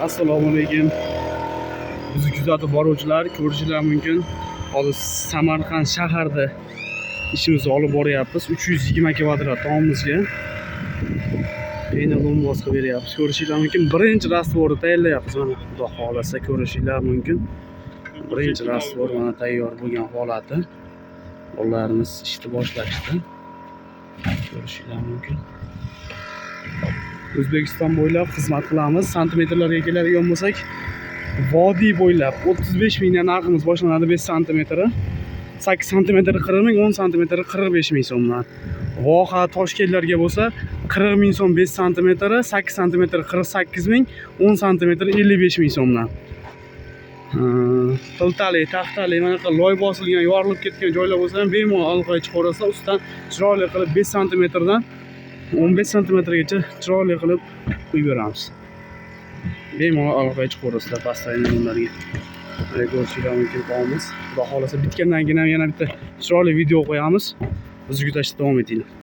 Assalomu alaykum. Bizni kuzatib boruvchilar ko'rishingiz mumkin. Hozir Samarqand shaharida ishimizni olib boryapmiz. 320 kvadrat tomimizga qiynalib bosib beryapmiz. Ko'rishingiz mumkin. Birinchi rastvorni tayyorlayapmiz. Mana Xudo xolasa ko'rishingiz mumkin. Birinchi rastvor mana tayyor bo'lgan holati. Ularimiz ishni boshlashdi. Ko'rishingiz mumkin. O'zbekiston bo'ylab xizmat qilamiz. Santimetrlarga keladigan bo'lsak, vodiy bo'ylab 35 mingdan narximiz boshlanadi. 5 santimetri, 8 santimetri 40 ming, 10 santimetri 45 ming so'mdan. Voha Toshkentlarga bo'lsa 40 ming so'm 5 santimetri, 8 santimetri 48 ming, 10 santimetri 55 ming so'mdan. Tiltali, taxtali, mana bu loy bosilgan, yorilib ketgan joylar bo'lsa ham bemalol olib chiqarsa, ustidan chiroyli qilib 5 santimetrdan 15 santimetrgacha chiroyli qilib qo'yib beramiz. Bemalol olib chiqarasizlar pastdagi ularga. Mana ko'rishingiz mumkin qolamiz. Xudo xolasa bitgandan keyin yana bitta chiroyli video qo'yamiz. Bizni kuzatishda davom etinglar.